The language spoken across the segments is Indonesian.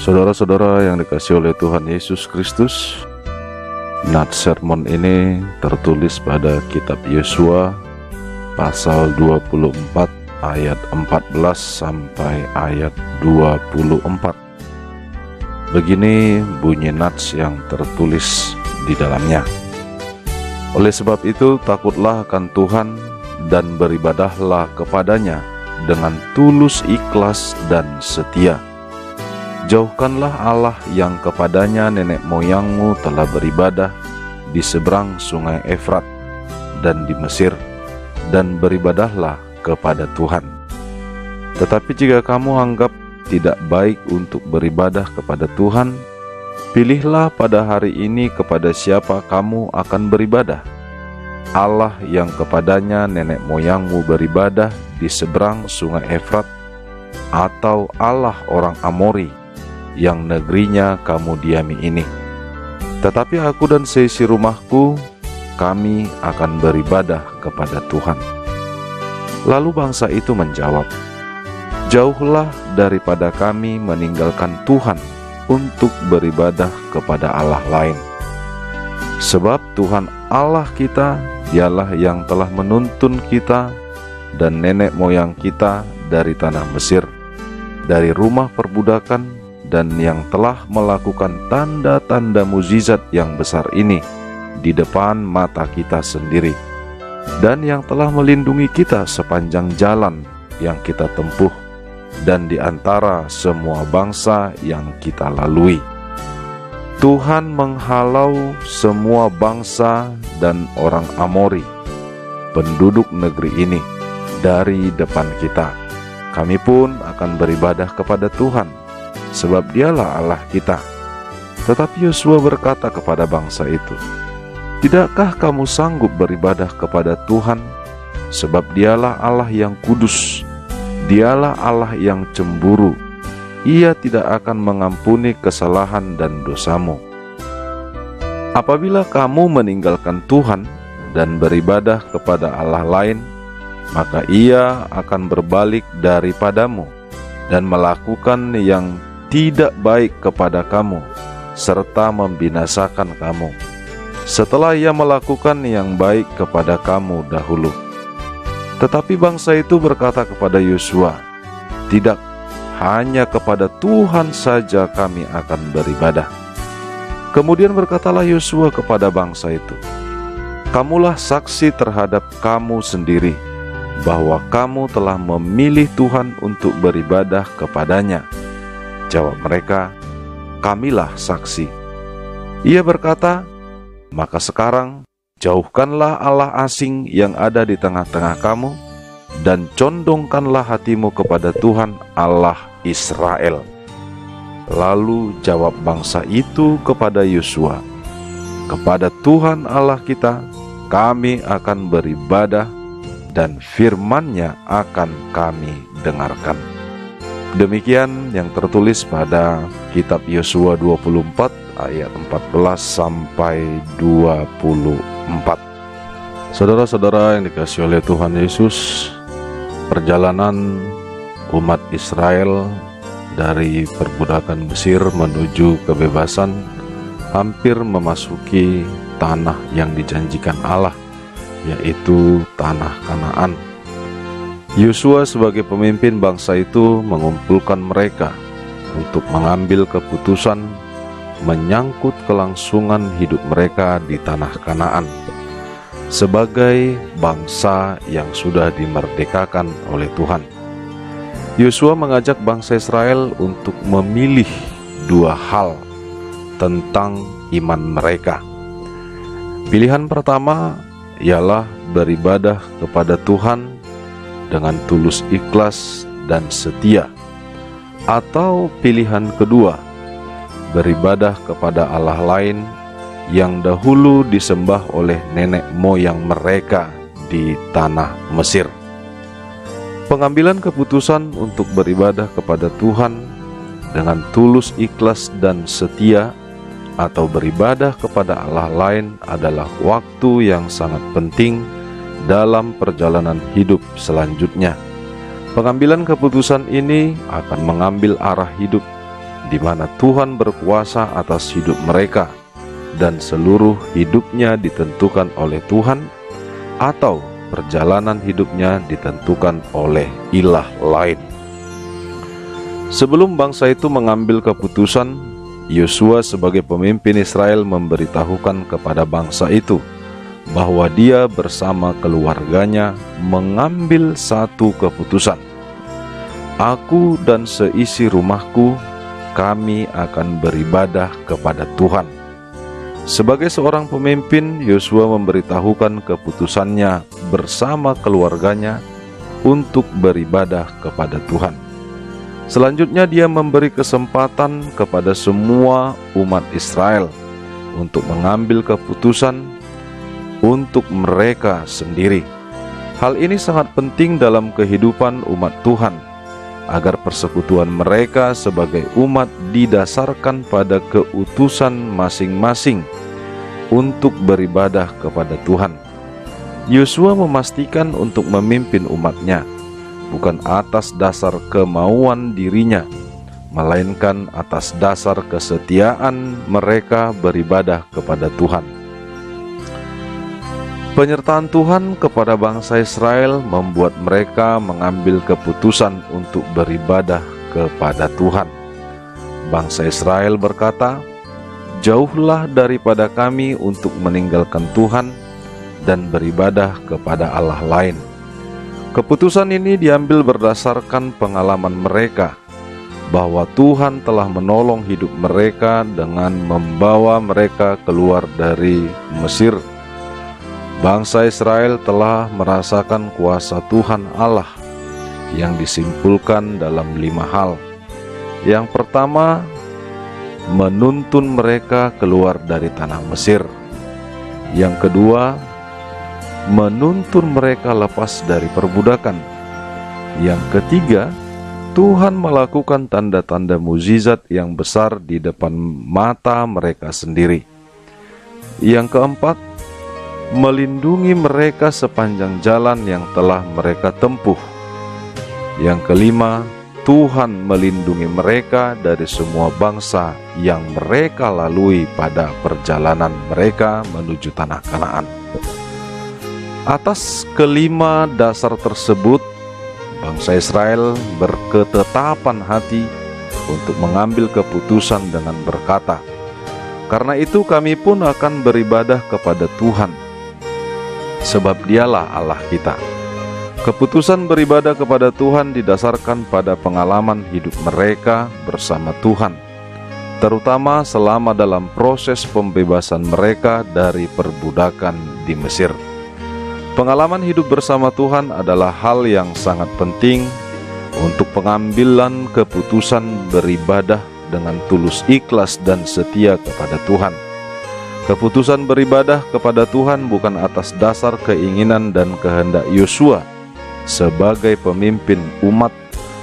Saudara-saudara yang dikasihi oleh Tuhan Yesus Kristus, nats sermon ini tertulis pada kitab Yosua pasal 24 ayat 14 sampai ayat 24. Begini bunyi nats yang tertulis di dalamnya. Oleh sebab itu takutlah akan Tuhan dan beribadahlah kepadanya dengan tulus, ikhlas, dan setia. Jauhkanlah Allah yang kepadanya nenek moyangmu telah beribadah di seberang sungai Efrat dan di Mesir, dan beribadahlah kepada Tuhan. Tetapi jika kamu anggap tidak baik untuk beribadah kepada Tuhan, pilihlah pada hari ini kepada siapa kamu akan beribadah. Allah yang kepadanya nenek moyangmu beribadah di seberang sungai Efrat, atau Allah orang Amori yang negerinya kamu diami ini. Tetapi aku dan seisi rumahku, kami akan beribadah kepada Tuhan. Lalu bangsa itu menjawab, jauhlah daripada kami meninggalkan Tuhan untuk beribadah kepada Allah lain. Sebab Tuhan Allah kita, Dialah yang telah menuntun kita dan nenek moyang kita dari tanah Mesir, dari rumah perbudakan, dan yang telah melakukan tanda-tanda mukjizat yang besar ini di depan mata kita sendiri, dan yang telah melindungi kita sepanjang jalan yang kita tempuh dan di antara semua bangsa yang kita lalui. Tuhan menghalau semua bangsa dan orang Amori, penduduk negeri ini, dari depan kita. Kami pun akan beribadah kepada Tuhan, sebab Dialah Allah kita. Tetapi Yosua berkata kepada bangsa itu, tidakkah kamu sanggup beribadah kepada Tuhan? Sebab Dialah Allah yang kudus, Dialah Allah yang cemburu. Ia tidak akan mengampuni kesalahan dan dosamu. Apabila kamu meninggalkan Tuhan dan beribadah kepada Allah lain, maka Ia akan berbalik daripadamu dan melakukan yang tidak baik kepada kamu, serta membinasakan kamu, setelah Ia melakukan yang baik kepada kamu dahulu. Tetapi bangsa itu berkata kepada Yosua, tidak, hanya kepada Tuhan saja kami akan beribadah. Kemudian berkatalah Yosua kepada bangsa itu, kamulah saksi terhadap kamu sendiri, bahwa kamu telah memilih Tuhan untuk beribadah kepadanya. Jawab mereka, kamilah saksi. Ia berkata, maka sekarang jauhkanlah Allah asing yang ada di tengah-tengah kamu, dan condongkanlah hatimu kepada Tuhan Allah Israel. Lalu jawab bangsa itu kepada Yosua, kepada Tuhan Allah kita kami akan beribadah, dan firman-Nya akan kami dengarkan. Demikian yang tertulis pada kitab Yosua 24 ayat 14 sampai 24. Saudara-saudara yang dikasihi oleh Tuhan Yesus, perjalanan umat Israel dari perbudakan Mesir menuju kebebasan hampir memasuki tanah yang dijanjikan Allah, yaitu tanah Kanaan. Yosua sebagai pemimpin bangsa itu mengumpulkan mereka untuk mengambil keputusan menyangkut kelangsungan hidup mereka di tanah Kanaan sebagai bangsa yang sudah dimerdekakan oleh Tuhan. Yosua mengajak bangsa Israel untuk memilih dua hal tentang iman mereka. Pilihan pertama ialah beribadah kepada Tuhan dengan tulus, ikhlas, dan setia. Atau pilihan kedua, beribadah kepada Allah lain yang dahulu disembah oleh nenek moyang mereka di tanah Mesir. Pengambilan keputusan untuk beribadah kepada Tuhan dengan tulus, ikhlas, dan setia, atau beribadah kepada Allah lain adalah waktu yang sangat penting dalam perjalanan hidup selanjutnya. Pengambilan keputusan ini akan mengambil arah hidup di mana Tuhan berkuasa atas hidup mereka dan seluruh hidupnya ditentukan oleh Tuhan, atau perjalanan hidupnya ditentukan oleh ilah lain. Sebelum bangsa itu mengambil keputusan, Yosua sebagai pemimpin Israel memberitahukan kepada bangsa itu bahwa dia bersama keluarganya mengambil satu keputusan. Aku dan seisi rumahku, kami akan beribadah kepada Tuhan. Sebagai seorang pemimpin, Yosua memberitahukan keputusannya bersama keluarganya untuk beribadah kepada Tuhan. Selanjutnya dia memberi kesempatan kepada semua umat Israel untuk mengambil keputusan untuk mereka sendiri. Hal ini sangat penting dalam kehidupan umat Tuhan, agar persekutuan mereka sebagai umat didasarkan pada keutusan masing-masing untuk beribadah kepada Tuhan. Yosua memastikan untuk memimpin umatnya bukan atas dasar kemauan dirinya, melainkan atas dasar kesetiaan mereka beribadah kepada Tuhan. Penyertaan Tuhan kepada bangsa Israel membuat mereka mengambil keputusan untuk beribadah kepada Tuhan. Bangsa Israel berkata, "Jauhlah daripada kami untuk meninggalkan Tuhan dan beribadah kepada Allah lain." Keputusan ini diambil berdasarkan pengalaman mereka bahwa Tuhan telah menolong hidup mereka dengan membawa mereka keluar dari Mesir. Bangsa Israel telah merasakan kuasa Tuhan Allah yang disimpulkan dalam 5 hal. Yang pertama, menuntun mereka keluar dari tanah Mesir. Yang kedua, menuntun mereka lepas dari perbudakan. Yang ketiga, Tuhan melakukan tanda-tanda mukjizat yang besar di depan mata mereka sendiri. Yang keempat, melindungi mereka sepanjang jalan yang telah mereka tempuh. Yang kelima, Tuhan melindungi mereka dari semua bangsa yang mereka lalui pada perjalanan mereka menuju tanah Kanaan. Atas kelima dasar tersebut, bangsa Israel berketetapan hati untuk mengambil keputusan dengan berkata, "Karena itu kami pun akan beribadah kepada Tuhan, sebab Dialah Allah kita." Keputusan beribadah kepada Tuhan didasarkan pada pengalaman hidup mereka bersama Tuhan, terutama selama dalam proses pembebasan mereka dari perbudakan di Mesir. Pengalaman hidup bersama Tuhan adalah hal yang sangat penting untuk pengambilan keputusan beribadah dengan tulus ikhlas dan setia kepada Tuhan. Keputusan beribadah kepada Tuhan bukan atas dasar keinginan dan kehendak Yosua sebagai pemimpin umat,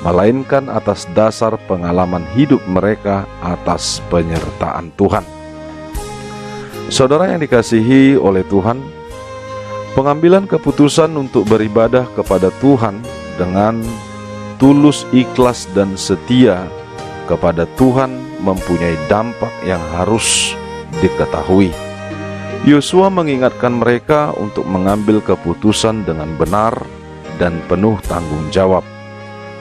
melainkan atas dasar pengalaman hidup mereka atas penyertaan Tuhan. Saudara yang dikasihi oleh Tuhan, pengambilan keputusan untuk beribadah kepada Tuhan dengan tulus ikhlas dan setia kepada Tuhan mempunyai dampak yang harus diketahui. Yosua mengingatkan mereka untuk mengambil keputusan dengan benar dan penuh tanggung jawab.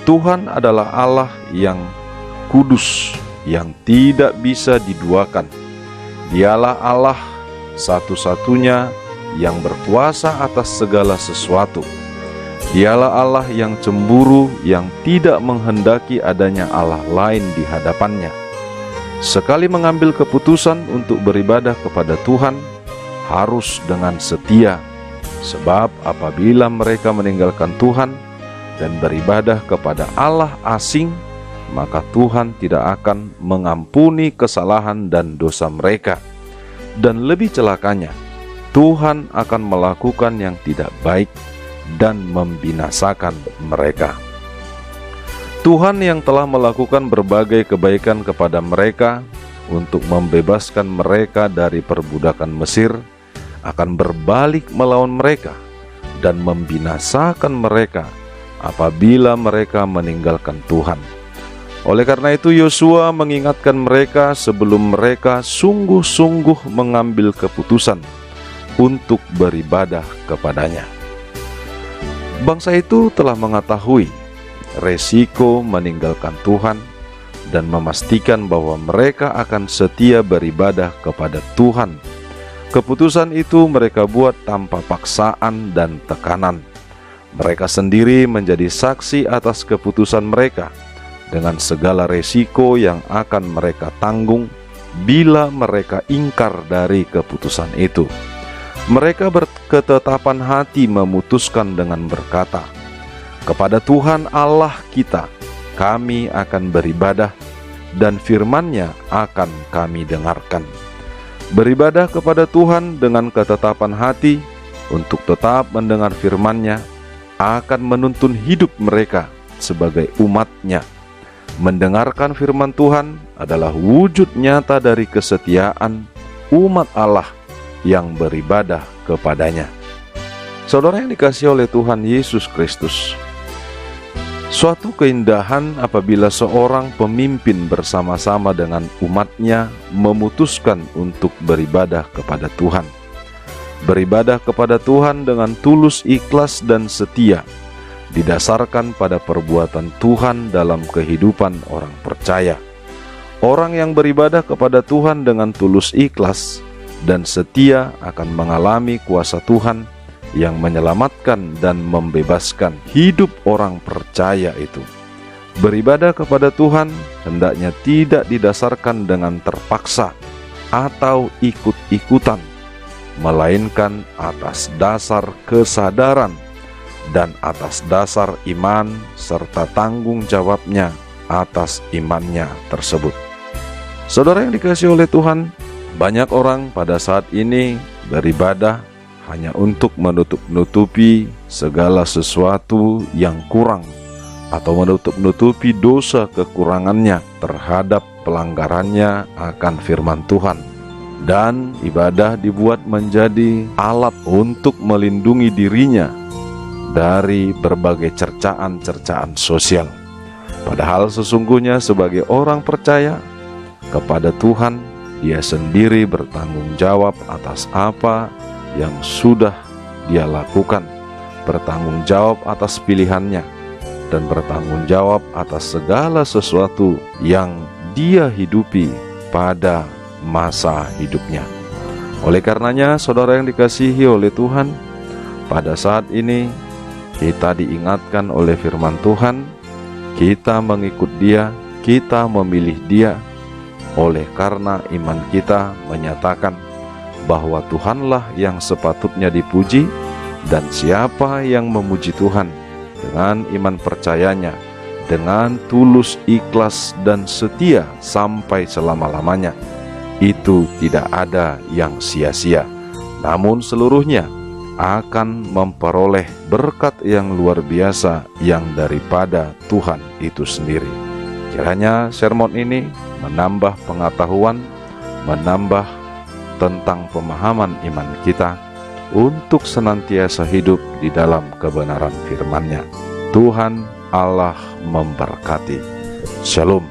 Tuhan adalah Allah yang kudus, yang tidak bisa diduakan. Dialah Allah satu-satunya yang berkuasa atas segala sesuatu. Dialah Allah yang cemburu, yang tidak menghendaki adanya Allah lain di hadapannya. Sekali mengambil keputusan untuk beribadah kepada Tuhan, harus dengan setia, sebab apabila mereka meninggalkan Tuhan dan beribadah kepada Allah asing, maka Tuhan tidak akan mengampuni kesalahan dan dosa mereka. Dan lebih celakanya, Tuhan akan melakukan yang tidak baik dan membinasakan mereka. Tuhan yang telah melakukan berbagai kebaikan kepada mereka untuk membebaskan mereka dari perbudakan Mesir akan berbalik melawan mereka dan membinasakan mereka apabila mereka meninggalkan Tuhan. Oleh karena itu Yosua mengingatkan mereka sebelum mereka sungguh-sungguh mengambil keputusan untuk beribadah kepadanya. Bangsa itu telah mengetahui resiko meninggalkan Tuhan dan memastikan bahwa mereka akan setia beribadah kepada Tuhan. Keputusan itu mereka buat tanpa paksaan dan tekanan. Mereka sendiri menjadi saksi atas keputusan mereka dengan segala resiko yang akan mereka tanggung bila mereka ingkar dari keputusan itu. Mereka berketetapan hati memutuskan dengan berkata, "Kepada Tuhan Allah kita, kami akan beribadah dan firman-Nya akan kami dengarkan." Beribadah kepada Tuhan dengan ketetapan hati untuk tetap mendengar firman-Nya akan menuntun hidup mereka sebagai umat-Nya. Mendengarkan firman Tuhan adalah wujud nyata dari kesetiaan umat Allah yang beribadah kepadanya. Saudara yang dikasihi oleh Tuhan Yesus Kristus, suatu keindahan apabila seorang pemimpin bersama-sama dengan umatnya memutuskan untuk beribadah kepada Tuhan. Beribadah kepada Tuhan dengan tulus, ikhlas, dan setia didasarkan pada perbuatan Tuhan dalam kehidupan orang percaya. Orang yang beribadah kepada Tuhan dengan tulus, ikhlas, dan setia akan mengalami kuasa Tuhan yang menyelamatkan dan membebaskan hidup orang percaya itu. Beribadah kepada Tuhan hendaknya tidak didasarkan dengan terpaksa atau ikut-ikutan, melainkan atas dasar kesadaran dan atas dasar iman serta tanggung jawabnya atas imannya tersebut. Saudara yang dikasihi oleh Tuhan, banyak orang pada saat ini beribadah hanya untuk menutup-nutupi segala sesuatu yang kurang atau menutup-nutupi dosa kekurangannya terhadap pelanggarannya akan firman Tuhan. Dan ibadah dibuat menjadi alat untuk melindungi dirinya dari berbagai cercaan-cercaan sosial. Padahal sesungguhnya sebagai orang percaya kepada Tuhan, dia sendiri bertanggung jawab atas apa yang sudah dia lakukan, bertanggung jawab atas pilihannya, dan bertanggung jawab atas segala sesuatu yang dia hidupi pada masa hidupnya. Oleh karenanya, saudara yang dikasihi oleh Tuhan, pada saat ini kita diingatkan oleh firman Tuhan, kita mengikut Dia, kita memilih Dia, oleh karena iman kita menyatakan bahwa Tuhanlah yang sepatutnya dipuji, dan siapa yang memuji Tuhan dengan iman percayanya, dengan tulus, ikhlas, dan setia sampai selama-lamanya, itu tidak ada yang sia-sia, namun seluruhnya akan memperoleh berkat yang luar biasa yang daripada Tuhan itu sendiri. Kiranya sermon ini menambah pengetahuan, menambah tentang pemahaman iman kita untuk senantiasa hidup di dalam kebenaran firman-Nya. Tuhan Allah memberkati. Shalom.